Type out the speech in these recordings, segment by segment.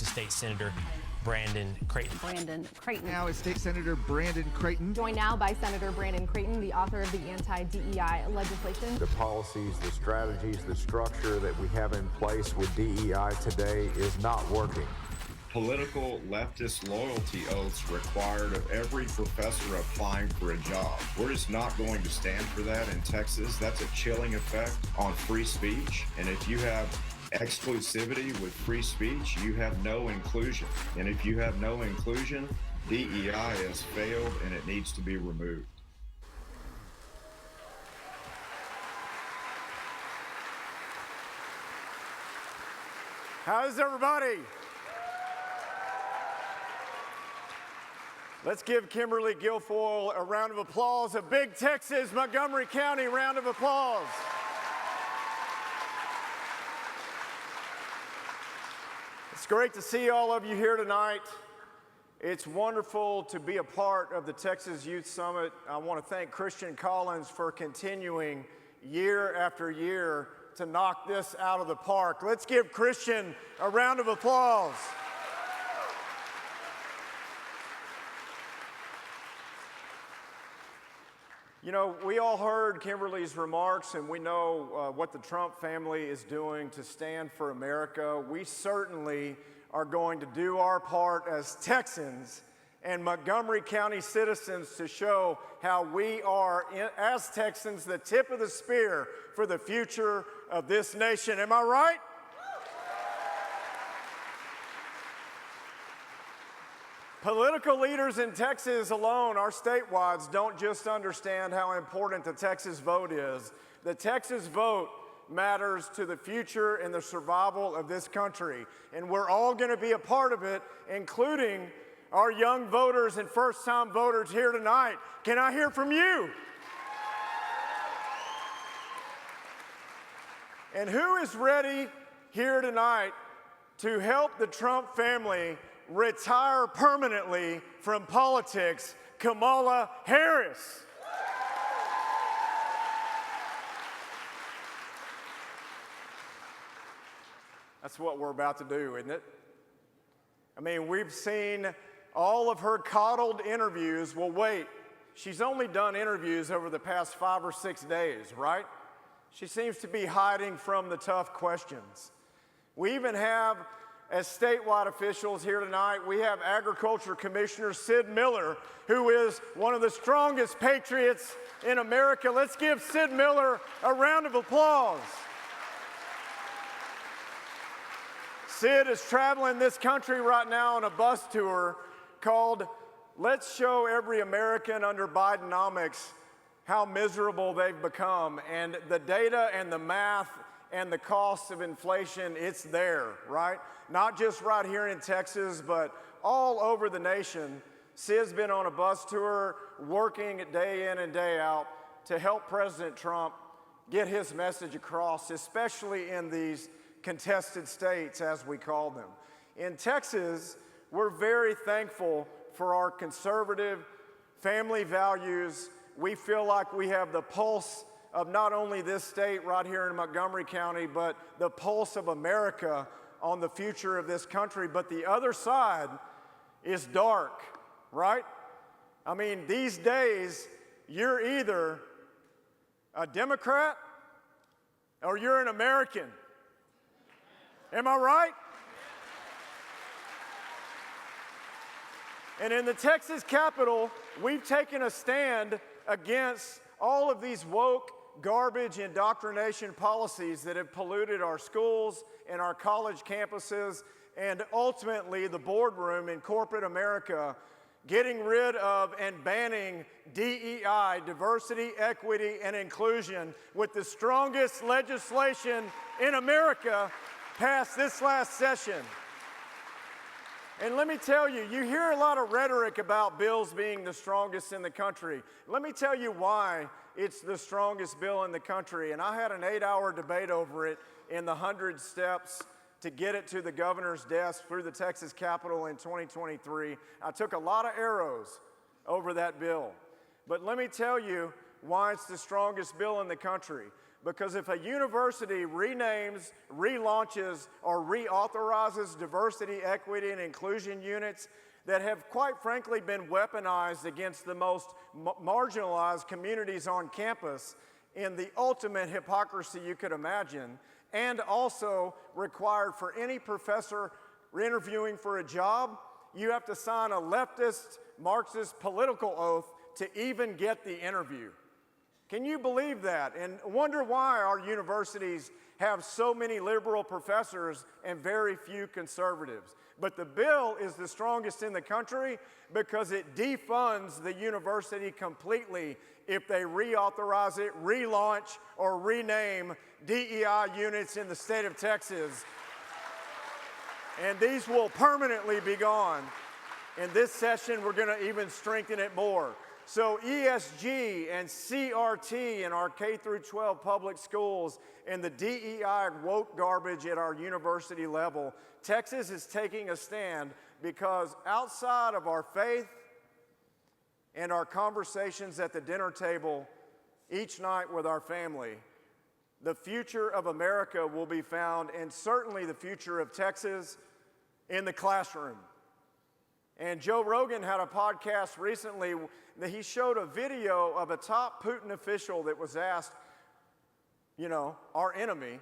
State Senator Brandon Creighton. Now is State Senator Brandon Creighton. Joined now by Senator Brandon Creighton, the author of the anti-DEI legislation. The policies, the strategies, the structure that we have in place with DEI today is not working. Political leftist loyalty oaths required of every professor applying for a job. We're just not going to stand for that in Texas. That's a chilling effect on free speech. And if you have exclusivity with free speech, you have no inclusion. And if you have no inclusion, DEI has failed and it needs to be removed. How's everybody? Let's give Kimberly Guilfoyle a round of applause. A big Texas, Montgomery County round of applause. It's great to see all of you here tonight. It's wonderful to be a part of the Texas Youth Summit. I want to thank Christian Collins for continuing year after year to knock this out of the park. Let's give Christian a round of applause. You know, we all heard Kimberly's remarks, and we know what the Trump family is doing to stand for America. We certainly are going to do our part as Texans and Montgomery County citizens to show how we are, as Texans, the tip of the spear for the future of this nation. Am I right? Political leaders in Texas alone, our statewide, don't just understand how important the Texas vote is. The Texas vote matters to the future and the survival of this country. And we're all going to be a part of it, including our young voters and first-time voters here tonight. Can I hear from you? And who is ready here tonight to help the Trump family retire permanently from politics? Kamala Harris. That's what we're about to do, isn't it? I mean, we've seen all of her coddled interviews. Well, wait, she's only done interviews over the past 5 or 6 days, right? She seems to be hiding from the tough questions. We even have, as statewide officials here tonight, we have Agriculture Commissioner Sid Miller, who is one of the strongest patriots in America. Let's give Sid Miller a round of applause. Sid is traveling this country right now on a bus tour called Let's Show Every American Under Bidenomics How Miserable They've Become. And the data and the math and the costs of inflation, it's there, right? Not just right here in Texas, but all over the nation. Sid's been on a bus tour working day in and day out to help President Trump get his message across, especially in these contested states, as we call them. In Texas, we're very thankful for our conservative family values. We feel like we have the pulse of not only this state right here in Montgomery County, but the pulse of America on the future of this country. But the other side is dark, right? I mean, these days, you're either a Democrat or you're an American. Am I right? And in the Texas Capitol, we've taken a stand against all of these woke, garbage indoctrination policies that have polluted our schools and our college campuses and ultimately the boardroom in corporate America, getting rid of and banning DEI, diversity, equity, and inclusion, with the strongest legislation in America passed this last session. And let me tell you, you hear a lot of rhetoric about bills being the strongest in the country. Let me tell you why it's the strongest bill in the country. And I had an 8-hour debate over it in the 100 steps to get it to the governor's desk through the Texas Capitol in 2023. I took a lot of arrows over that bill. But let me tell you why it's the strongest bill in the country. Because if a university renames, relaunches, or reauthorizes diversity, equity, and inclusion units that have quite frankly been weaponized against the most marginalized communities on campus in the ultimate hypocrisy you could imagine, and also required for any professor interviewing for a job, you have to sign a leftist, Marxist political oath to even get the interview. Can you believe that? And wonder why our universities have so many liberal professors and very few conservatives. But the bill is the strongest in the country because it defunds the university completely if they reauthorize it, relaunch, or rename DEI units in the state of Texas. And these will permanently be gone. In this session, we're going to even strengthen it more. So ESG and CRT in our K through 12 public schools and the DEI woke garbage at our university level, Texas is taking a stand because outside of our faith and our conversations at the dinner table each night with our family, the future of America will be found, and certainly the future of Texas, in the classroom. And Joe Rogan had a podcast recently that he showed a video of a top Putin official that was asked, you know, our enemy,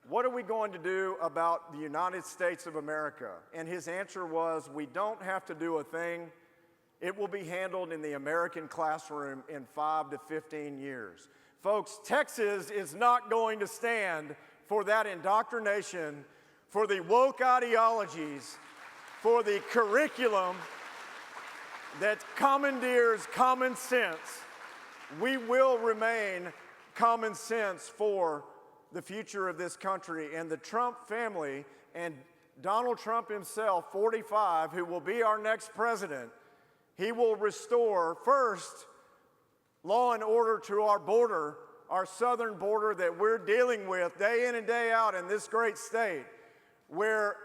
what are we going to do about the United States of America? And his answer was, we don't have to do a thing. It will be handled in the American classroom in 5 to 15 years. Folks, Texas is not going to stand for that indoctrination, for the woke ideologies, for the curriculum that commandeers common sense. We will remain common sense for the future of this country. And the Trump family and Donald Trump himself, 45, who will be our next president, he will restore first law and order to our border, our southern border that we're dealing with day in and day out in this great state, where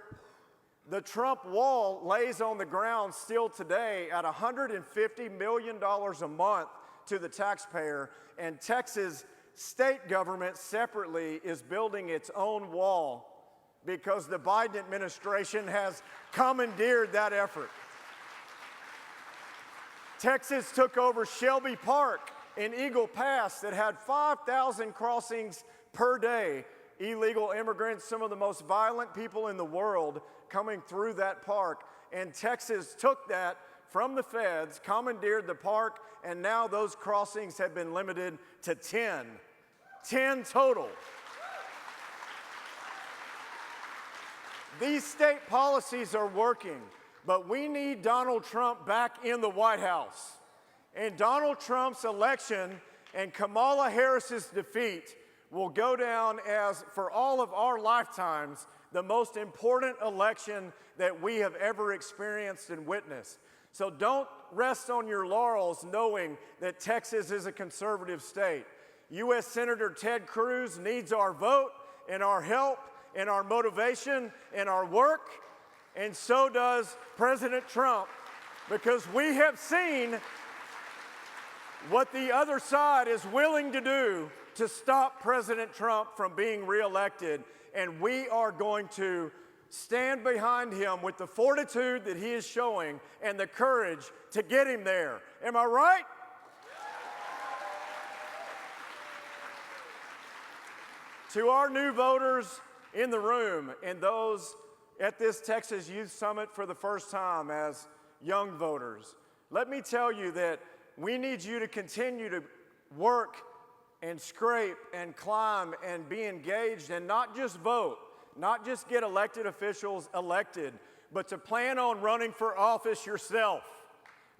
the Trump wall lays on the ground still today at $150 million a month to the taxpayer, and Texas state government separately is building its own wall because the Biden administration has commandeered that effort. Texas took over Shelby Park in Eagle Pass that had 5,000 crossings per day, illegal immigrants, some of the most violent people in the world coming through that park. And Texas took that from the feds, commandeered the park, and now those crossings have been limited to 10. 10 total. These state policies are working, but we need Donald Trump back in the White House. And Donald Trump's election and Kamala Harris's defeat will go down as, for all of our lifetimes, the most important election that we have ever experienced and witnessed. So don't rest on your laurels knowing that Texas is a conservative state. U.S. Senator Ted Cruz needs our vote and our help and our motivation and our work, and so does President Trump, because we have seen what the other side is willing to do to stop President Trump from being reelected, and we are going to stand behind him with the fortitude that he is showing and the courage to get him there. Am I right? To our new voters in the room and those at this Texas Youth Summit for the first time as young voters, let me tell you that we need you to continue to work and scrape and climb and be engaged and not just vote, not just get elected officials elected, but to plan on running for office yourself.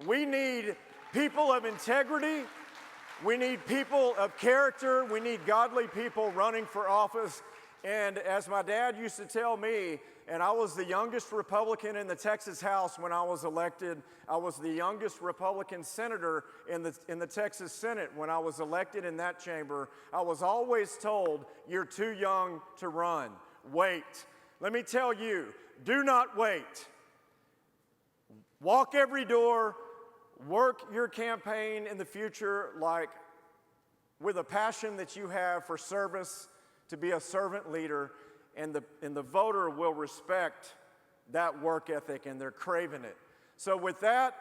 We need people of integrity. We need people of character. We need godly people running for office. And as my dad used to tell me, and I was the youngest Republican in the Texas House when I was elected. I was the youngest Republican senator in the Texas Senate when I was elected in that chamber. I was always told, you're too young to run. Wait. Let me tell you, do not wait. Walk every door. Work your campaign in the future like with a passion that you have for service, to be a servant leader, and the voter will respect that work ethic, and they're craving it. So with that,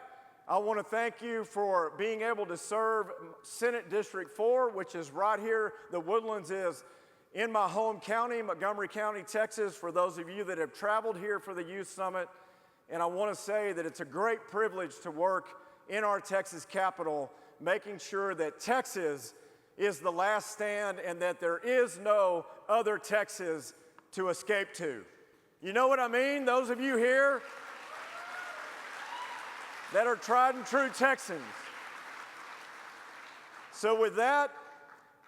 I want to thank you for being able to serve Senate District 4, which is right here. The Woodlands is in my home county, Montgomery County, Texas, for those of you that have traveled here for the Youth Summit. And I want to say that it's a great privilege to work in our Texas capital, making sure that Texas is the last stand and that there is no other Texas to escape to. You know what I mean? Those of you here that are tried and true Texans. So with that,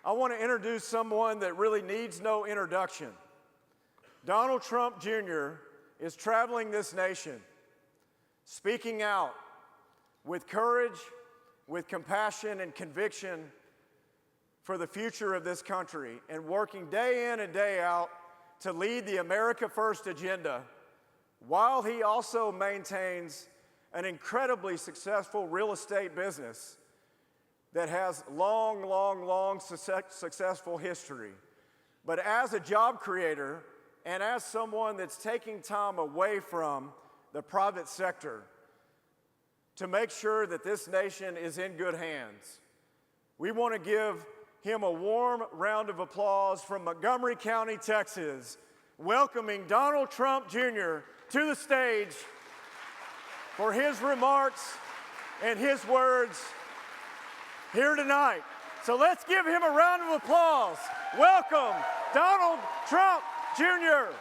I want to introduce someone that really needs no introduction. Donald Trump Jr. is traveling this nation, speaking out with courage, with compassion and conviction for the future of this country, and working day in and day out to lead the America First agenda, while he also maintains an incredibly successful real estate business that has long successful history. But as a job creator and as someone that's taking time away from the private sector to make sure that this nation is in good hands, we want to give him a warm round of applause from Montgomery County, Texas, welcoming Donald Trump Jr. to the stage for his remarks and his words here tonight. So let's give him a round of applause. Welcome, Donald Trump Jr.